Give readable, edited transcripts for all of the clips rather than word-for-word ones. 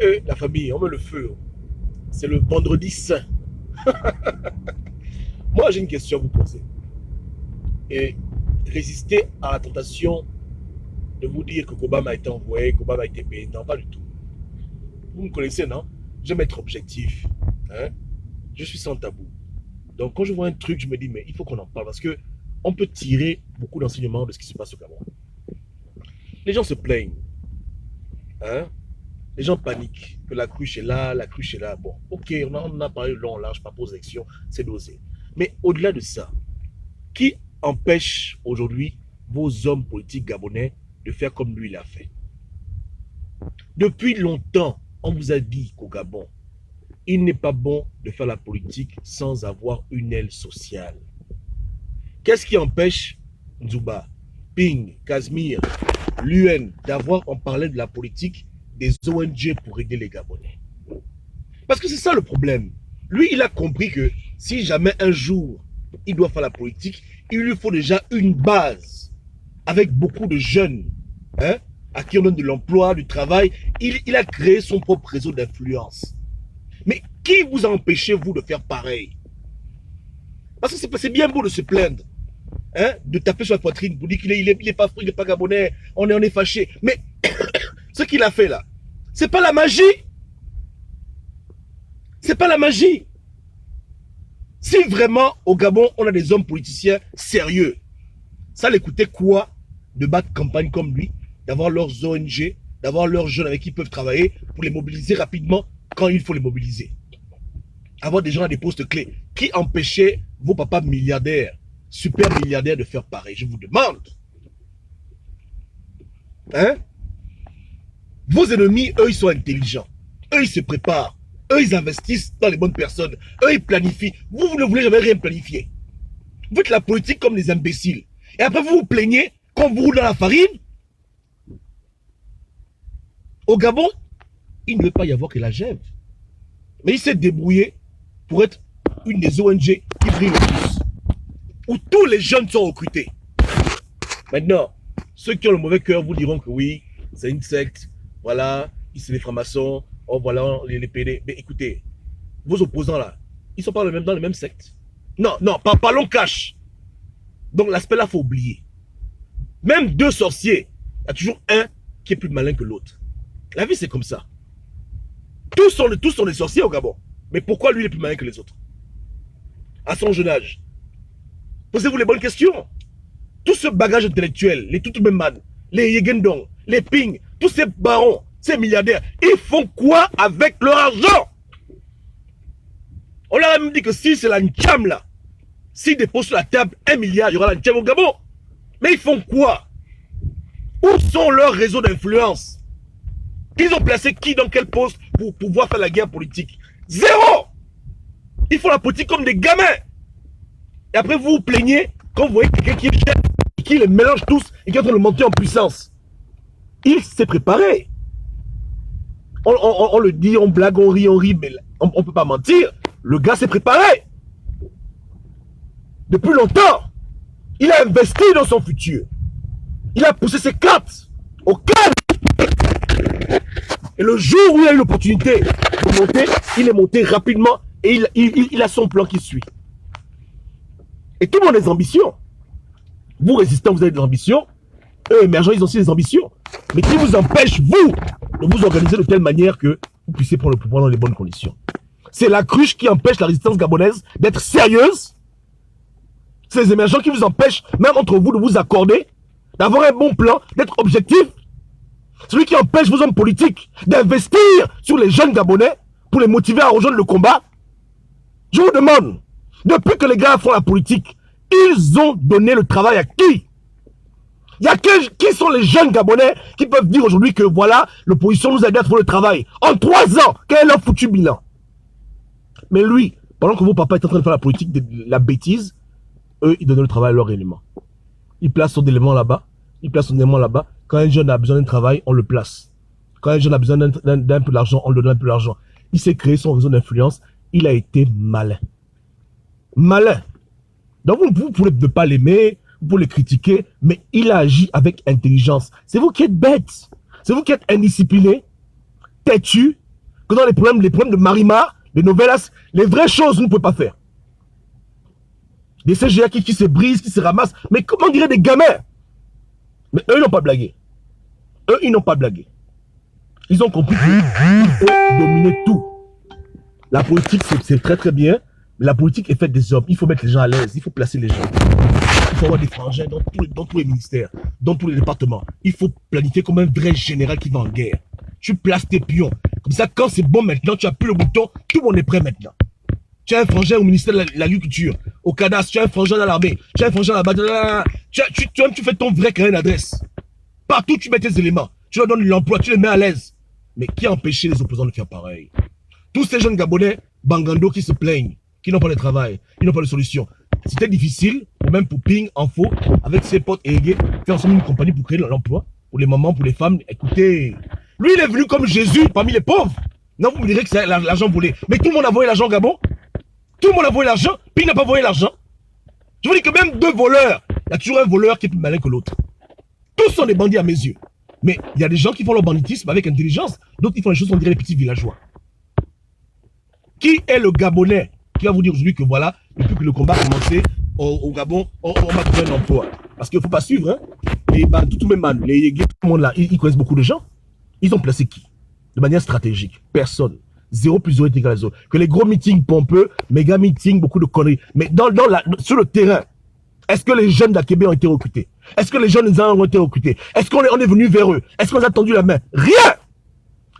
Et la famille, on met le feu. C'est le vendredi saint. Moi, j'ai une question à vous poser. Et résister à la tentation de vous dire que Kobama a été envoyé, Kobama a été payé. Non, pas du tout. Vous me connaissez, non? J'aime être objectif. Hein? Je suis sans tabou. Donc, quand je vois un truc, je me dis, mais il faut qu'on en parle parce que on peut tirer beaucoup d'enseignements de ce qui se passe au Gabon. Les gens se plaignent. Hein? Les gens paniquent que la cruche est là, la cruche est là. Bon, ok, on en a parlé long, large, pas aux élections, c'est dosé. Mais au-delà de ça, qui empêche aujourd'hui vos hommes politiques gabonais de faire comme lui l'a fait? Depuis longtemps, on vous a dit qu'au Gabon, il n'est pas bon de faire la politique sans avoir une aile sociale. Qu'est-ce qui empêche Nzouba, Ping, Casimir, l'UN d'avoir, on parlait de la politique des ONG pour aider les Gabonais? Parce que c'est ça le problème. Lui, il a compris que si jamais un jour il doit faire la politique, il lui faut déjà une base avec beaucoup de jeunes, hein, à qui on donne de l'emploi, du travail. Il a créé son propre réseau d'influence. Mais qui vous a empêché, vous, de faire pareil? Parce que c'est bien beau de se plaindre, hein, de taper sur la poitrine pour dire qu'il est pas gabonais, on est fâché. Mais ce qu'il a fait là, c'est pas la magie. C'est pas la magie. Si vraiment au Gabon on a des hommes politiciens sérieux, ça l'écoutait quoi de battre campagne comme lui, d'avoir leurs ONG, d'avoir leurs jeunes avec qui ils peuvent travailler pour les mobiliser rapidement quand il faut les mobiliser. Avoir des gens à des postes clés. Qui empêchait vos papas milliardaires, super milliardaires de faire pareil? Je vous demande. Hein? Vos ennemis, eux, ils sont intelligents. Eux, ils se préparent. Eux, ils investissent dans les bonnes personnes. Eux, ils planifient. Vous ne voulez jamais rien planifier. Vous faites la politique comme des imbéciles. Et après, vous vous plaignez quand vous roulez dans la farine. Au Gabon, il ne veut pas y avoir que la gève. Mais il s'est débrouillé pour être une des ONG qui brille le plus. Où tous les jeunes sont recrutés. Maintenant, ceux qui ont le mauvais cœur vous diront que oui, c'est une secte. Voilà, c'est les francs-maçons. Oh voilà, les PD. Mais écoutez, vos opposants là, ils sont pas dans les mêmes sectes. Non, non, parlons cash. Donc l'aspect là, il faut oublier. Même deux sorciers, il y a toujours un qui est plus malin que l'autre. La vie, c'est comme ça. Tous sont des sorciers au Gabon. Mais pourquoi lui, il est plus malin que les autres? À son jeune âge. Posez-vous les bonnes questions. Tout ce bagage intellectuel, les Toutoubeman, les Yegendong, les Ping, tous ces barons, ces milliardaires, ils font quoi avec leur argent? On leur a même dit que si c'est la Ncham là, s'ils déposent sur la table 1 milliard, il y aura la Ncham au Gabon. Mais ils font quoi? Où sont leurs réseaux d'influence? Ils ont placé qui dans quel poste pour pouvoir faire la guerre politique? Zéro! Ils font la politique comme des gamins. Et après vous vous plaignez quand vous voyez quelqu'un qui est chef, qui les mélange tous et qui est en train de monter en puissance. Il s'est préparé. On le dit, on blague, on rit, mais on ne peut pas mentir. Le gars s'est préparé. Depuis longtemps. Il a investi dans son futur. Il a poussé ses cartes au calme. Et le jour où il a eu l'opportunité de monter, il est monté rapidement et il a son plan qui suit. Et tout le monde a des ambitions. Vous, résistants, vous avez des ambitions. Eux, émergents, ils ont aussi des ambitions. Mais qui vous empêche, vous, de vous organiser de telle manière que vous puissiez prendre le pouvoir dans les bonnes conditions? C'est la cruche qui empêche la résistance gabonaise d'être sérieuse. C'est les émergents qui vous empêchent, même entre vous, de vous accorder, d'avoir un bon plan, d'être objectif. Celui qui empêche vos hommes politiques d'investir sur les jeunes Gabonais pour les motiver à rejoindre le combat. Je vous demande, depuis que les gars font la politique, ils ont donné le travail à qui? Il y a qui sont les jeunes Gabonais qui peuvent dire aujourd'hui que voilà, l'opposition nous a aidé à trouver le travail. En 3 ans, quel est leur foutu bilan? Mais lui, pendant que vos papas étaient en train de faire la politique de la bêtise, eux, ils donnaient le travail à leur élément. Ils placent son élément là-bas. Ils placent son élément là-bas. Quand un jeune a besoin d'un travail, on le place. Quand un jeune a besoin d'un peu d'argent, on lui donne un peu d'argent. Il s'est créé son réseau d'influence. Il a été malin. Malin. Donc vous pouvez ne pas l'aimer, vous pouvez le critiquer, mais il a agi avec intelligence. C'est vous qui êtes bête. C'est vous qui êtes indiscipliné, têtu, que dans les problèmes de Marimar, les novellas, les vraies choses, vous ne pouvez pas faire. Des CGA qui se brisent, qui se ramassent. Mais comment dirait des gamins? Mais eux, ils n'ont pas blagué. Eux, ils n'ont pas blagué. Ils ont compris qu'il faut dominer tout. La politique, c'est très très bien. Mais la politique est faite des hommes. Il faut mettre les gens à l'aise. Il faut placer les gens. Il faut avoir des frangins dans tous les ministères, dans tous les départements. Il faut planifier comme un vrai général qui va en guerre. Tu places tes pions. Comme ça, quand c'est bon maintenant, tu appuies le bouton, tout le monde est prêt maintenant. Tu as un frangin au ministère de l'Agriculture, au cadastre, tu as un frangin dans l'armée, tu as un frangin là-bas, tu fais ton vrai carnet d'adresse. Partout, tu mets tes éléments. Tu leur donnes l'emploi, tu les mets à l'aise. Mais qui a empêché les opposants de faire pareil? Tous ces jeunes Gabonais, Bangando, qui se plaignent, qui n'ont pas de travail, qui n'ont pas de solution. C'était difficile, ou même pour Ping, Info, avec ses potes et Ege, faire ensemble une compagnie pour créer l'emploi, pour les mamans, pour les femmes. Écoutez, lui, il est venu comme Jésus parmi les pauvres. Non, vous me direz que c'est l'argent volé. Mais tout le monde a volé l'argent au Gabon. Tout le monde a volé l'argent, Ping n'a pas volé l'argent. Je vous dis que même deux voleurs, il y a toujours un voleur qui est plus malin que l'autre. Tous sont des bandits à mes yeux. Mais il y a des gens qui font leur banditisme avec intelligence, d'autres qui font les choses, on dirait les petits villageois. Qui est le Gabonais qui va vous dire aujourd'hui que voilà, depuis que le combat a commencé au Gabon, on va trouver un emploi? Parce qu'il ne faut pas suivre, hein. Et bah, tout le même, les tout le monde là, ils connaissent beaucoup de gens. Ils ont placé qui? De manière stratégique. Personne. 0 plus 0 est égal à 0. Que les gros meetings pompeux, méga meetings, beaucoup de conneries. Mais sur le terrain, est-ce que les jeunes d'Akébé ont été recrutés? Est-ce que les jeunes des ont été recrutés? Est-ce qu'on est venu vers eux? Est-ce qu'on a tendu la main? Rien!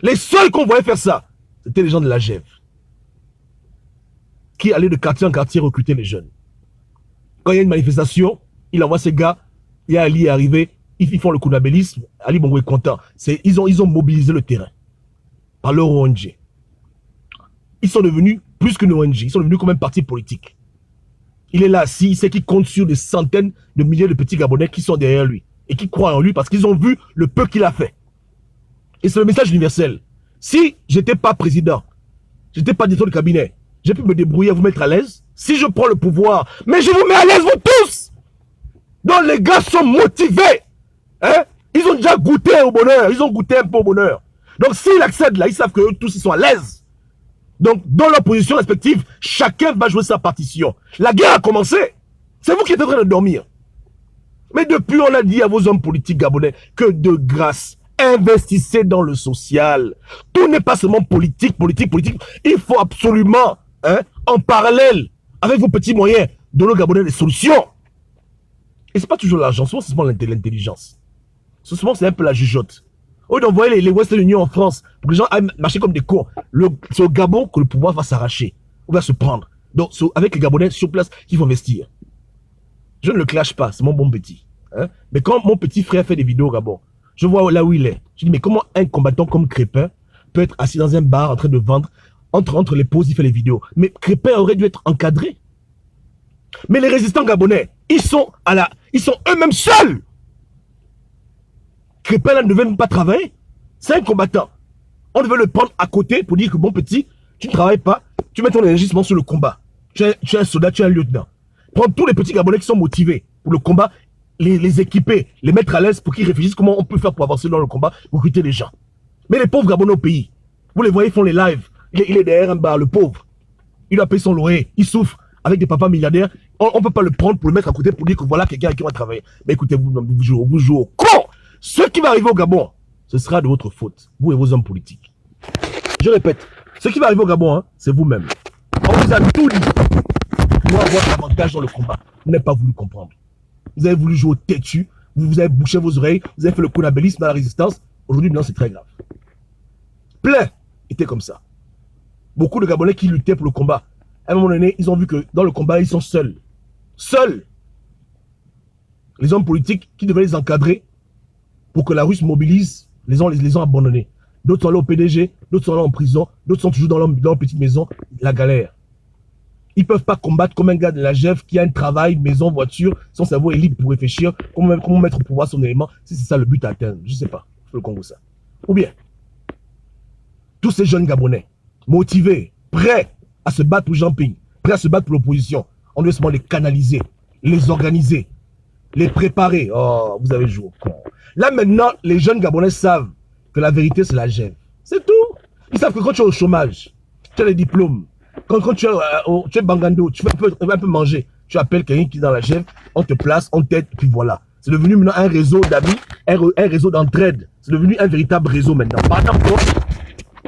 Les seuls qu'on voyait faire ça, c'était les gens de la GEV. Qui allaient de quartier en quartier recruter les jeunes. Quand il y a une manifestation, il envoie ses gars, il y a Ali est arrivé, ils font le counabélisme, Ali Bongo est content. Ils ont mobilisé le terrain par leur ONG. Ils sont devenus plus qu'une ONG, ils sont devenus comme un parti politique. Il est là assis, il sait qu'il compte sur des centaines de milliers de petits Gabonais qui sont derrière lui et qui croient en lui parce qu'ils ont vu le peu qu'il a fait. Et c'est le message universel. Si j'étais pas président, j'étais pas directeur de cabinet, j'ai pu me débrouiller à vous mettre à l'aise. Si je prends le pouvoir, mais je vous mets à l'aise vous tous. Donc les gars sont motivés. Hein? Ils ont déjà goûté au bonheur, ils ont goûté un peu au bonheur. Donc s'ils accèdent là, ils savent que eux tous ils sont à l'aise. Donc, dans leur position respective, chacun va jouer sa partition. La guerre a commencé. C'est vous qui êtes en train de dormir. Mais depuis, on a dit à vos hommes politiques gabonais que de grâce, investissez dans le social. Tout n'est pas seulement politique. Il faut absolument, hein, en parallèle, avec vos petits moyens, donner aux Gabonais des solutions. Et c'est pas toujours l'argent, souvent c'est l'intelligence. Souvent c'est un peu la jugeote. Au lieu d'envoyer les Western Union en France pour que les gens aillent marcher comme des cons, c'est au Gabon que le pouvoir va s'arracher, ou va se prendre. Donc, c'est avec les Gabonais sur place qu'il faut investir. Je ne le clash pas, c'est mon bon petit. Hein? Mais quand mon petit frère fait des vidéos au Gabon, je vois là où il est. Je dis, mais comment un combattant comme Crépin peut être assis dans un bar en train de vendre, entre les pauses, il fait les vidéos. Mais Crépin aurait dû être encadré. Mais les résistants gabonais, ils sont eux-mêmes seuls. Crépin là ne devait même pas travailler. C'est un combattant. On devait le prendre à côté pour dire que bon petit, tu ne travailles pas, tu mets ton énergie sur le combat. Tu es un soldat, tu es un lieutenant. Prendre tous les petits Gabonais qui sont motivés pour le combat, les équiper, les mettre à l'aise pour qu'ils réfléchissent comment on peut faire pour avancer dans le combat, recruter les gens. Mais les pauvres Gabonais au pays, vous les voyez, ils font les lives. Il est derrière un bar, le pauvre. Il doit payer son loyer, il souffre avec des papas milliardaires. On ne peut pas le prendre pour le mettre à côté pour dire que voilà quelqu'un qui va travailler. Mais écoutez, vous jouez au con. Ce qui va arriver au Gabon, ce sera de votre faute, vous et vos hommes politiques. Je répète, ce qui va arriver au Gabon, hein, c'est vous-même. On vous a tout dit pour avoir l'avantage dans le combat. Vous n'avez pas voulu comprendre. Vous avez voulu jouer au têtu, vous avez bouché vos oreilles, vous avez fait le counabélisme dans la résistance. Aujourd'hui, maintenant, c'est très grave. Plein étaient comme ça. Beaucoup de Gabonais qui luttaient pour le combat. À un moment donné, ils ont vu que dans le combat, ils sont seuls. Seuls. Les hommes politiques qui devaient les encadrer pour que la rue se mobilise, les ont abandonnés. D'autres sont là au PDG, d'autres sont là en prison, d'autres sont toujours dans leur petite maison, la galère. Ils ne peuvent pas combattre comme un gars de la GEF qui a un travail, maison, voiture, son cerveau est libre pour réfléchir, comment mettre au pouvoir son élément, si c'est ça le but à atteindre. Je ne sais pas, je le Congo ça. Ou bien, tous ces jeunes Gabonais, motivés, prêts à se battre pour Jean Ping, prêts à se battre pour l'opposition, on doit seulement les canaliser, les organiser, les préparer. Oh, vous avez joué au con. Là maintenant, les jeunes Gabonais savent que la vérité c'est la GEV. C'est tout. Ils savent que quand tu es au chômage, tu as les diplômes, quand tu es bangando, tu veux un peu manger, tu appelles quelqu'un qui est dans la chèvre, on te place, on t'aide, puis voilà. C'est devenu maintenant un réseau d'amis, un réseau d'entraide. C'est devenu un véritable réseau maintenant.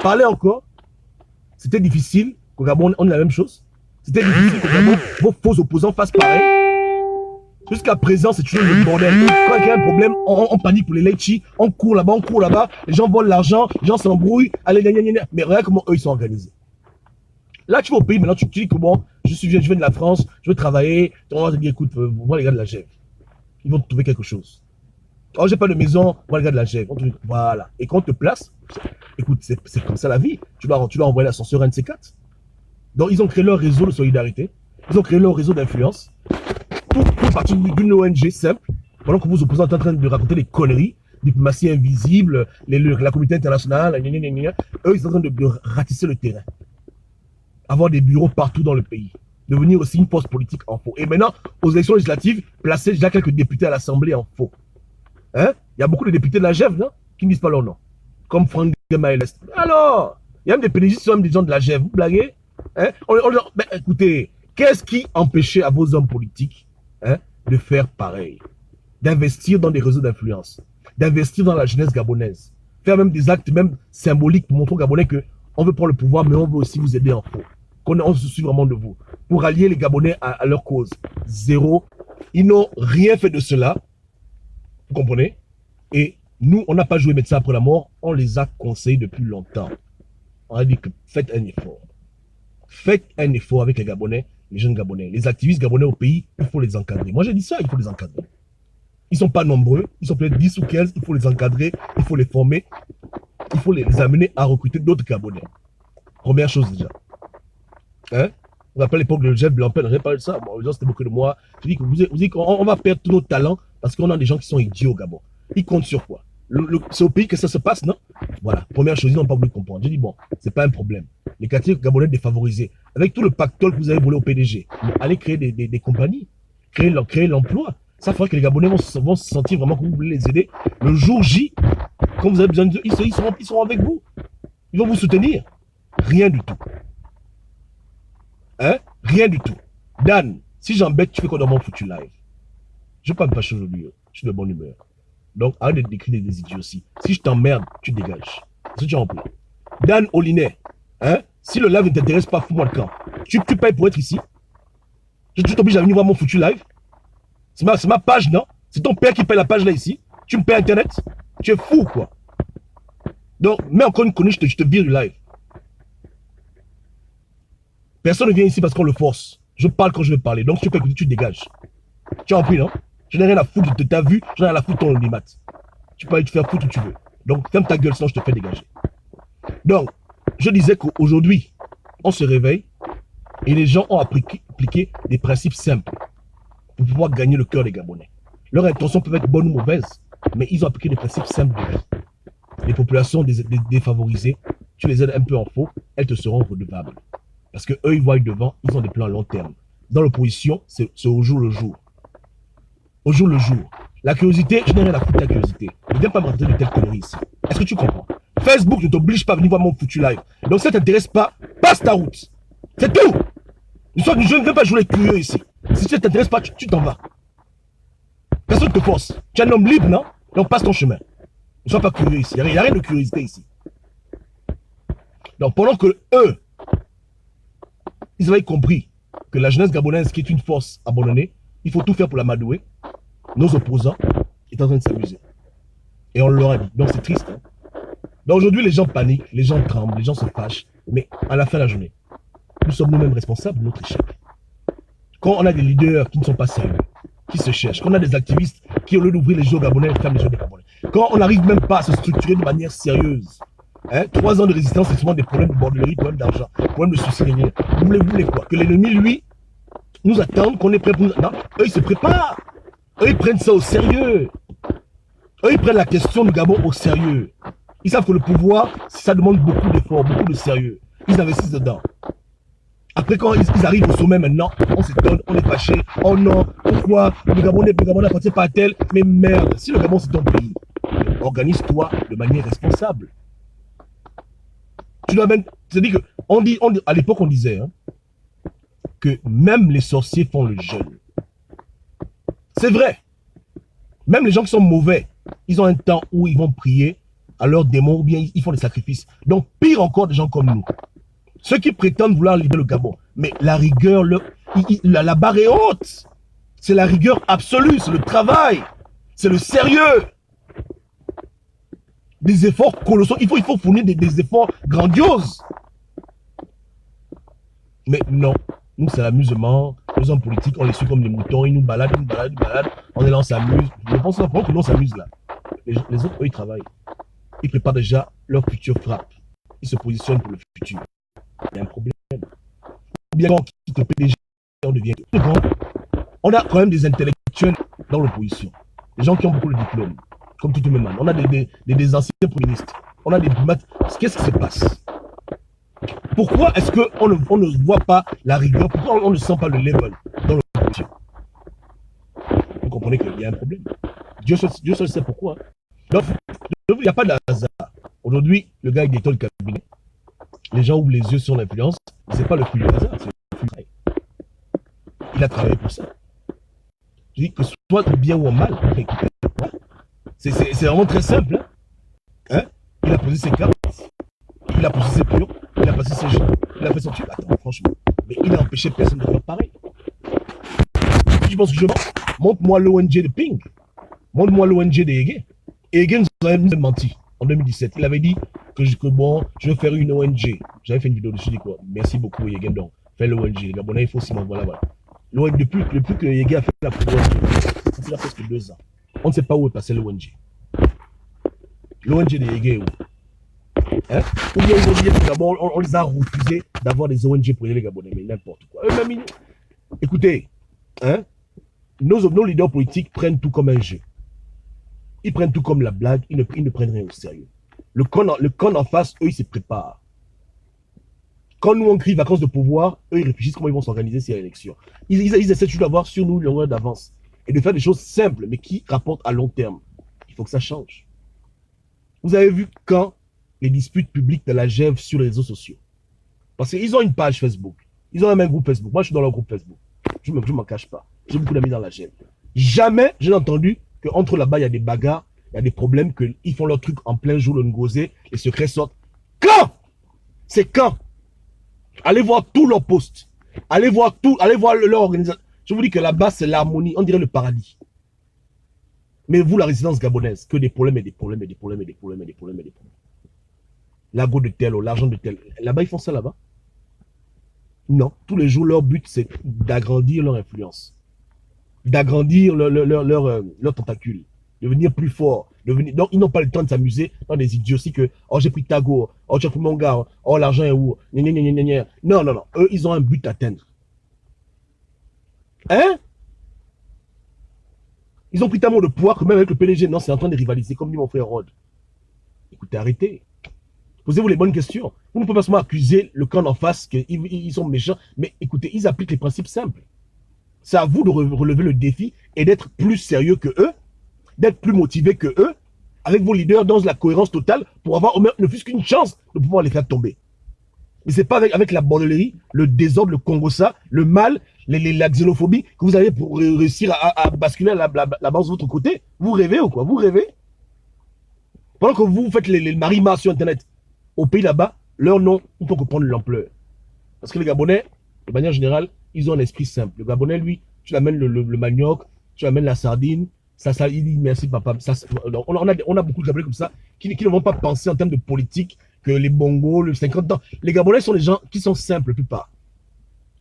Parlez encore. C'était difficile qu'au Gabon, on ait la même chose. C'était difficile qu'au Gabon, vos faux opposants fassent pareil. Jusqu'à présent, c'est toujours le bordel. Quand il y a un problème, on panique pour les Lechi, on court là-bas, les gens volent l'argent, les gens s'embrouillent, allez, mais regarde comment eux, ils sont organisés. Là, tu vas au pays, maintenant, tu dis que bon, je viens de la France, je veux travailler, on va te dire, écoute, voir les gars de la GEV. Ils vont te trouver quelque chose. Oh, j'ai pas de maison, voir les gars de la GEV. Voilà. Et quand on te place, écoute, c'est comme ça la vie. Tu vas envoyer l'ascenseur NC4. Donc, ils ont créé leur réseau de solidarité, ils ont créé leur réseau d'influence. Pour partir d'une ONG simple, pendant que vos opposants sont en train de raconter des conneries, diplomatie invisible, la communauté internationale, eux, ils sont en train de ratisser le terrain. Avoir des bureaux partout dans le pays. Devenir aussi une force politique en faux. Et maintenant, aux élections législatives, placer déjà quelques députés à l'Assemblée en faux. Hein? Il y a beaucoup de députés de la GEV, non? Qui ne disent pas leur nom. Comme Franck Gemaelest. Alors, il y a même des PDG qui sont même des gens de la GEV. Vous blaguez? Hein? Ben, écoutez, qu'est-ce qui empêchait à vos hommes politiques, hein, de faire pareil? D'investir dans des réseaux d'influence, d'investir dans la jeunesse gabonaise, faire même des actes même symboliques pour montrer aux Gabonais qu'on veut prendre le pouvoir, mais on veut aussi vous aider en faux. On se suit vraiment de vous. Pour allier les Gabonais à leur cause. Zéro. Ils n'ont rien fait de cela. Vous comprenez? Et nous, on n'a pas joué médecin après la mort. On les a conseillés depuis longtemps. On a dit que faites un effort. Faites un effort avec les Gabonais, les jeunes Gabonais. Les activistes Gabonais au pays, il faut les encadrer. Moi, j'ai dit ça, il faut les encadrer. Ils ne sont pas nombreux. Ils sont peut-être 10 ou 15. Il faut les encadrer. Il faut les former. Il faut les amener à recruter d'autres Gabonais. Première chose déjà. Hein? On appelle l'époque de Jeff Blancpain, j'ai parlé de ça. Bon, les gens s'étaient moqués de moi. Je dis que vous dites qu'on va perdre tous nos talents parce qu'on a des gens qui sont idiots au Gabon. Ils comptent sur quoi? C'est au pays que ça se passe, non? Voilà. Première chose, ils n'ont pas voulu comprendre. J'ai dit, bon, c'est pas un problème. Les quartiers gabonais défavorisés, avec tout le pactole que vous avez volé au PDG, allez créer des compagnies, créer l'emploi. Ça fera que les Gabonais vont se sentir vraiment que vous voulez les aider. Le jour J, quand vous avez besoin d'eux, ils seront avec vous. Ils vont vous soutenir. Rien du tout. Hein? Rien du tout. Dan, si j'embête, tu fais quoi dans mon foutu live? Je ne vais pas me fâcher aujourd'hui. Je suis de bonne humeur. Donc, arrête de décrire des idioties. Si je t'emmerde, tu dégages. Si tu en prie. Dan Olinet, hein? Si le live ne t'intéresse pas, fous-moi le camp. Tu payes pour être ici? Je t'oblige à venir voir mon foutu live? C'est ma page, non? C'est ton père qui paye la page là ici? Tu me payes Internet? Tu es fou, quoi. Donc, mets encore une connerie, je te vire du live. Personne ne vient ici parce qu'on le force. Je parle quand je veux parler. Donc, si tu peux écouter, tu dégages. Tu as compris, non? Je n'ai rien à foutre de ta vue, je n'ai rien à foutre de ton anonymat. Tu peux aller te faire foutre où tu veux. Donc, ferme ta gueule, sinon je te fais dégager. Donc, je disais qu'aujourd'hui, on se réveille et les gens ont appliqué des principes simples pour pouvoir gagner le cœur des Gabonais. Leurs intentions peuvent être bonnes ou mauvaises, mais ils ont appliqué des principes simples de vie. Les populations défavorisées, tu les aides un peu en faux, elles te seront redevables. Parce qu'eux, ils voient devant, ils ont des plans à long terme. Dans l'opposition, c'est au jour le jour. Au jour le jour. La curiosité, je n'ai rien à foutre de la curiosité. Ne viens pas me raconter de telles conneries ici. Est-ce que tu comprends? Facebook ne t'oblige pas à venir voir mon foutu live. Donc si ça ne t'intéresse pas, passe ta route. C'est tout. Je ne veux pas jouer les curieux ici. Si ça ne t'intéresse pas, tu t'en vas. Personne ne te force. Tu es un homme libre, non? Donc passe ton chemin. Ne sois pas curieux ici. Il n'y a rien de curiosité ici. Donc pendant que eux, ils avaient compris que la jeunesse gabonaise, qui est une force abandonnée, il faut tout faire pour la madouer. Nos opposants sont en train de s'amuser. Et on leur a dit. Donc c'est triste. Hein? Donc aujourd'hui, les gens paniquent, les gens tremblent, les gens se fâchent. Mais à la fin de la journée, nous sommes nous-mêmes responsables de notre échec. Quand on a des leaders qui ne sont pas sérieux, qui se cherchent, quand on a des activistes qui, au lieu d'ouvrir les yeux aux Gabonais, ferment les yeux des Gabonais, quand on n'arrive même pas à se structurer de manière sérieuse, hein, 3 ans de résistance, c'est souvent des problèmes de bordellerie, problèmes d'argent, problèmes de soucis. Vous voulez quoi? Que l'ennemi, lui, nous attende, qu'on est prêt pour nous... Non, eux, ils se préparent. Eux, ils prennent ça au sérieux. Eux, ils prennent la question du Gabon au sérieux. Ils savent que le pouvoir, ça demande beaucoup d'efforts, beaucoup de sérieux. Ils investissent dedans. Après, quand ils arrivent au sommet maintenant, on s'étonne, on est fâché. Oh non, pourquoi le Gabon appartient pas à tel? Mais merde, si le Gabon c'est ton pays, organise-toi de manière responsable. Tu dois même... C'est-à-dire que, à l'époque, on disait hein, que même les sorciers font le jeûne. C'est vrai. Même les gens qui sont mauvais, ils ont un temps où ils vont prier à leurs démons ou bien ils font des sacrifices. Donc, pire encore des gens comme nous. Ceux qui prétendent vouloir libérer le Gabon. Mais la rigueur, la barre est haute. C'est la rigueur absolue, c'est le travail, c'est le sérieux. Des efforts colossaux. Il faut fournir des efforts grandioses. Mais non, nous c'est l'amusement. Les hommes politiques, on les suit comme des moutons, ils nous baladent, on est là, on s'amuse. Je pense que nous on s'amuse là. Les autres, eux, ils travaillent. Ils préparent déjà leur future frappe. Ils se positionnent pour le futur. Il y a un problème. Bien qu'on quitte le PDG, on devient... On a quand même des intellectuels dans l'opposition. Des gens qui ont beaucoup de diplômes, comme tout le monde. On a des anciens premiers ministres. On a des... Qu'est-ce qui se passe? Pourquoi est-ce qu'on ne voit pas la rigueur? Pourquoi on ne sent pas le level dans l'opposition? Vous comprenez qu'il y a un problème. Dieu seul sait pourquoi. Donc, il n'y a pas de hasard. Aujourd'hui, le gars il détonne le cabinet. Les gens ouvrent les yeux sur l'influence. Ce n'est pas le flux du hasard, c'est le flux du travail. Il a travaillé pour ça. Je dis que soit bien ou mal, c'est vraiment très simple. Hein? Il a posé ses cartes, il a posé ses purs, il a passé ses gens, il a fait son truc. Attends, franchement, mais il a empêché personne de faire pareil. Je pense que je montre-moi l'ONG de Ping, montre-moi l'ONG de Ege. Ege nous a menti en 2017. Il avait dit que bon, je vais faire une ONG. J'avais fait une vidéo dessus, je dis quoi? Merci beaucoup Ege, donc fais l'ONG. Les Gabonais, il faut aussi m'envoyer voilà. Depuis que Ege a fait la prouesse, ça fait presque 2 ans. On ne sait pas où est passé l'ONG. L'ONG de Ege est où? Hein? Ou bien ils ont dit que d'abord, on les a refusés d'avoir des ONG pour aider les Gabonais, mais n'importe quoi. Même, écoutez, hein? Nos leaders politiques prennent tout comme un jeu. Ils prennent tout comme la blague, ils ne prennent rien au sérieux. Le con en face, eux, ils se préparent. Quand nous, on crie vacances de pouvoir, eux, ils réfléchissent comment ils vont s'organiser s'il y a élection. Ils essaient toujours d'avoir sur nous une longueur d'avance et de faire des choses simples, mais qui rapportent à long terme. Il faut que ça change. Vous avez vu quand les disputes publiques de la GEV sur les réseaux sociaux. Parce qu'ils ont une page Facebook. Ils ont même un groupe Facebook. Moi, je suis dans leur groupe Facebook. Je ne m'en cache pas. J'ai beaucoup d'amis dans la GEV. Jamais j'ai entendu qu'entre là-bas, il y a des bagarres, il y a des problèmes, qu'ils font leur truc en plein jour, le ngosé, les secrets sortent. Quand? C'est quand? Allez voir tous leurs posts. Allez voir leur organisation. Je vous dis que là-bas, c'est l'harmonie. On dirait le paradis. Mais vous, la résidence gabonaise, que des problèmes et des problèmes et des problèmes et des problèmes et des problèmes et des problèmes. L'ago de tel ou l'argent de tel. Là-bas, ils font ça là-bas? Non. Tous les jours, leur but, c'est d'agrandir leur influence. D'agrandir leur tentacule. Devenir plus fort. Donc, ils n'ont pas le temps de s'amuser dans des idioties que, oh, j'ai pris Tago, oh, j'ai pris mon gars, oh, l'argent est où? Non, non, non. Eux, ils ont un but à atteindre. Hein? Ils ont pris tellement de poids que même avec le PDG, non, c'est en train de rivaliser, comme dit mon frère Rod. Écoutez, arrêtez. Posez-vous les bonnes questions. Vous ne pouvez pas seulement accuser le camp en face qu'ils sont méchants, mais écoutez, ils appliquent les principes simples. C'est à vous de relever le défi et d'être plus sérieux que eux, d'être plus motivé que eux, avec vos leaders dans la cohérence totale pour avoir au moins ne fût-ce qu'une chance de pouvoir les faire tomber. Mais c'est pas avec la bordellerie, le désordre, le congossa, le mal, la xénophobie que vous allez pour réussir à basculer la balance de votre côté. Vous rêvez ou quoi? Vous rêvez? Pendant que vous faites les marimas sur Internet, au pays là-bas, leur nom, il faut comprendre l'ampleur. Parce que les Gabonais, de manière générale, ils ont un esprit simple. Le Gabonais, lui, tu l'amènes le manioc, tu l'amènes la sardine, ça, il dit merci papa. Ça, on a beaucoup de Gabonais comme ça qui ne vont pas penser en termes de politique que les bongos, le 50 ans. Les Gabonais sont des gens qui sont simples, la plupart.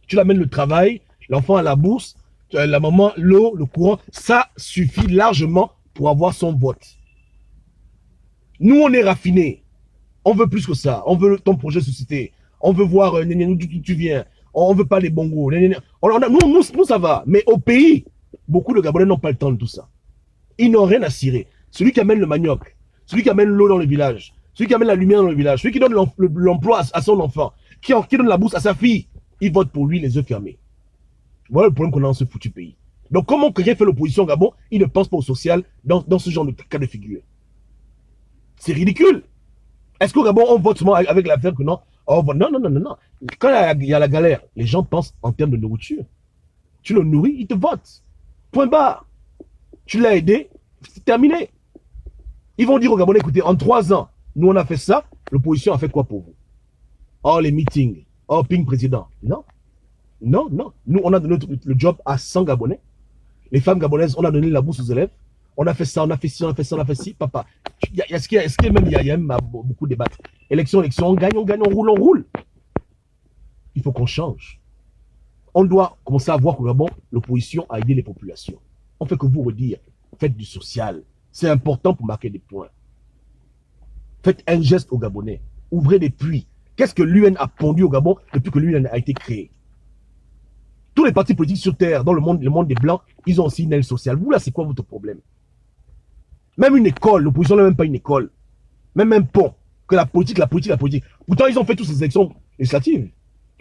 Tu l'amènes le travail, l'enfant à la bourse, la maman, l'eau, le courant, ça suffit largement pour avoir son vote. Nous, on est raffinés. On veut plus que ça. On veut ton projet de société. On veut voir d'où tu viens. On veut pas les bongos. Nous, ça va. Mais au pays, beaucoup de Gabonais n'ont pas le temps de tout ça. Ils n'ont rien à cirer. Celui qui amène le manioc, celui qui amène l'eau dans le village, celui qui amène la lumière dans le village, celui qui donne l'emploi à son enfant, qui donne la bourse à sa fille, il vote pour lui les yeux fermés. Voilà le problème qu'on a dans ce foutu pays. Donc comment quelqu'un fait l'opposition au Gabon, il ne pense pas au social dans ce genre de cas de figure. C'est ridicule. Est-ce qu'au Gabon, on vote seulement avec l'affaire que non? Oh, non, non, non, non, non. Quand il y a la galère, les gens pensent en termes de nourriture. Tu le nourris, il te vote. Point barre. Tu l'as aidé, c'est terminé. Ils vont dire aux Gabonais, écoutez, en 3 ans, nous on a fait ça, l'opposition a fait quoi pour vous? Oh, les meetings. Oh, ping président. Non. Non, non. Nous, on a donné le job à 100 Gabonais. Les femmes gabonaises, on a donné la bourse aux élèves. On a fait ça, on a fait ci, on a fait ça, on a fait ci. Papa, est-ce qu'il y a même beaucoup de débats? Élection, élection, on gagne, on roule, on roule. Il faut qu'on change. On doit commencer à voir qu'au Gabon, l'opposition a aidé les populations. On fait que vous redire, faites du social. C'est important pour marquer des points. Faites un geste aux Gabonais. Ouvrez des puits. Qu'est-ce que l'UN a pondu au Gabon depuis que l'UN a été créé? Tous les partis politiques sur Terre, dans le monde des Blancs, ils ont aussi une aile sociale. Vous, là, c'est quoi votre problème? Même une école, l'opposition n'a même pas une école. Même un pont. Que la politique, la politique, la politique. Pourtant, ils ont fait toutes ces élections législatives.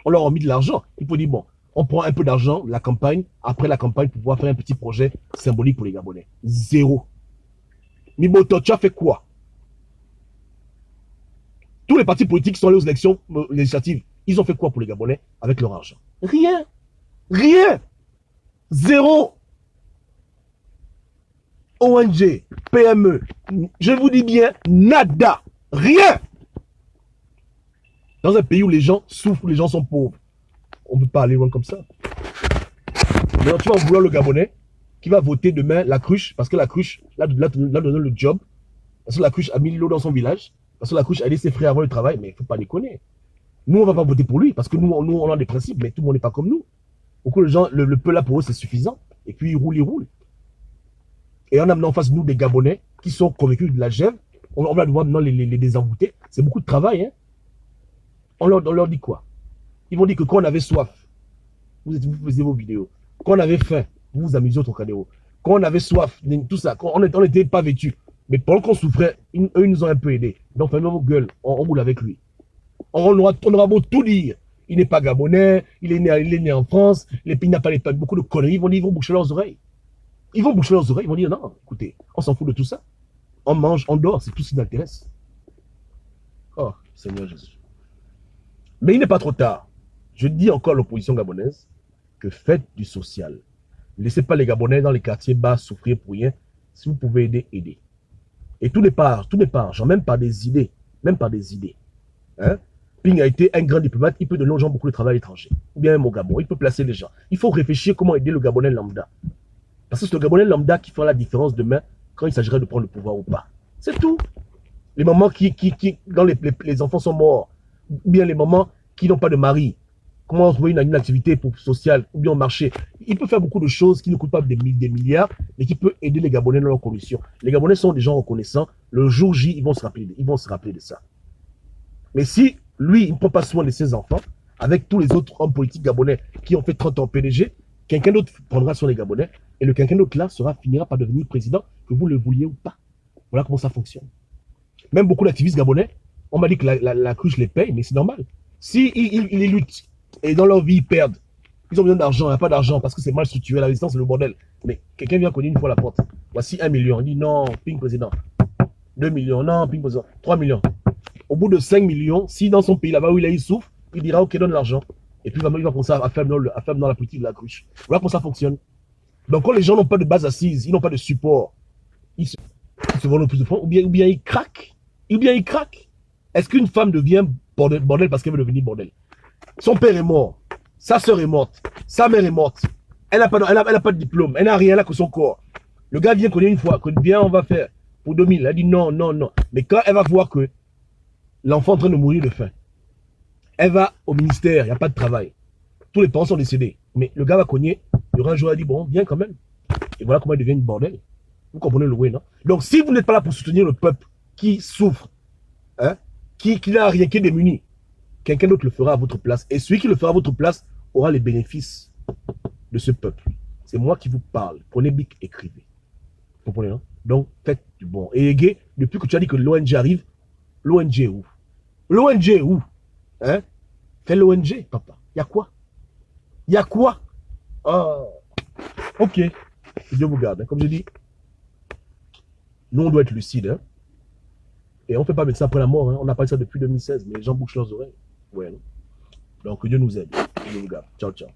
On leur a mis de l'argent. Il faut dire, bon, on prend un peu d'argent, la campagne, après la campagne, pour pouvoir faire un petit projet symbolique pour les Gabonais. Zéro. Miboto, tu as fait quoi? Tous les partis politiques qui sont allés aux élections législatives, ils ont fait quoi pour les Gabonais avec leur argent? Rien. Rien. Zéro. ONG, PME, je vous dis bien, nada. Rien. Dans un pays où les gens souffrent, où les gens sont pauvres, on ne peut pas aller loin comme ça. Maintenant, tu vas vouloir le Gabonais qui va voter demain la cruche, parce que la cruche l'a donné le job, parce que la cruche a mis l'eau dans son village, parce que la cruche a aidé ses frères à avoir le travail, mais il ne faut pas déconner. Nous, on ne va pas voter pour lui, parce que nous, on a des principes, mais tout le monde n'est pas comme nous. Beaucoup de gens, le peu là pour eux, c'est suffisant. Et puis, ils roulent. Et en amenant en face de nous des Gabonais qui sont convaincus de la gève, on va devoir maintenant les désenvoûter. C'est beaucoup de travail. Hein? On leur dit quoi? Ils vont dire que quand on avait soif, vous faisiez vos vidéos. Quand on avait faim, vous vous amusiez au Trocadéro. Quand on avait soif, tout ça, quand on n'était pas vêtus. Mais pendant qu'on souffrait, eux, ils nous ont un peu aidés. Donc, fermez vos gueules, on roule avec lui. On aura beau tout dire. Il n'est pas Gabonais, il est né en France, il n'a pas beaucoup de conneries. Ils vont boucher leurs oreilles. Ils vont boucher leurs oreilles, ils vont dire non, écoutez, on s'en fout de tout ça. On mange, on dort, c'est tout ce qui nous intéresse. Oh, Seigneur Jésus. Mais il n'est pas trop tard. Je dis encore à l'opposition gabonaise que faites du social. Ne laissez pas les Gabonais dans les quartiers bas souffrir pour rien. Si vous pouvez aider, aidez. Et tout n'est pas argent, même par des idées. Hein? Ping a été un grand diplomate, il peut donner aux gens beaucoup de travail à l'étranger. Ou bien même au Gabon, il peut placer les gens. Il faut réfléchir comment aider le Gabonais lambda. Parce que c'est le Gabonais lambda qui fera la différence demain quand il s'agirait de prendre le pouvoir ou pas. C'est tout. Les mamans dont les enfants sont morts, ou bien les mamans qui n'ont pas de mari, comment trouver une activité sociale, ou bien au marché. Il peut faire beaucoup de choses qui ne coûtent pas des milliards, mais qui peut aider les Gabonais dans leurs conditions. Les Gabonais sont des gens reconnaissants. Le jour J, ils vont se rappeler de ça. Mais si lui, il ne prend pas soin de ses enfants, avec tous les autres hommes politiques gabonais qui ont fait 30 ans PDG, quelqu'un d'autre prendra soin des Gabonais, et le quelqu'un d'autre là finira par devenir président, que vous le vouliez ou pas. Voilà comment ça fonctionne. Même beaucoup d'activistes gabonais, on m'a dit que la cruche les paye, mais c'est normal. Si ils luttent, et dans leur vie, ils perdent, ils ont besoin d'argent, il n'y a pas d'argent, parce que c'est mal structuré, la résistance, c'est le bordel. Mais quelqu'un vient cogner une fois à la porte. Voici 1 million. Il dit non, ping président. 2 millions, non, ping président. 3 millions. Au bout de 5 millions, si dans son pays là-bas où il souffre, il dira ok, donne l'argent. Et puis il va commencer à faire dans la politique de la cruche. Voilà comment ça fonctionne. Donc quand les gens n'ont pas de base assise, ils n'ont pas de support, ils se vont le plus de fois, ou bien ils craquent. Est-ce qu'une femme devient bordel parce qu'elle veut devenir bordel? Son père est mort, sa soeur est morte, sa mère est morte. Elle n'a pas de diplôme, elle n'a rien, elle a que son corps. Le gars vient connaître une fois, que bien on va faire pour 2000. Elle dit non. Mais quand elle va voir que l'enfant est en train de mourir de faim, elle va au ministère, il n'y a pas de travail. Tous les parents sont décédés. Mais le gars va cogner, il y aura un jour, elle dit bon, viens quand même. Et voilà comment il devient une bordel. Vous comprenez le way, non? Donc si vous n'êtes pas là pour soutenir le peuple qui souffre, hein, qui n'a rien, qui est démuni, quelqu'un d'autre le fera à votre place. Et celui qui le fera à votre place aura les bénéfices de ce peuple. C'est moi qui vous parle. Prenez bic, écrivez. Vous comprenez, non? Donc faites du bon. Et Ege, depuis que tu as dit que l'ONG arrive, l'ONG est où? L'ONG est où? Hein? Fais l'ONG, papa. Il y a quoi? Oh. Ok. Que Dieu vous garde. Hein. Comme je dis, nous, on doit être lucide. Hein. Et on ne fait pas médecin après la mort. Hein. On a parlé ça depuis 2016, mais les gens bouchent leurs oreilles. Ouais, non? Donc, Dieu nous aide. Dieu nous garde. Ciao, ciao.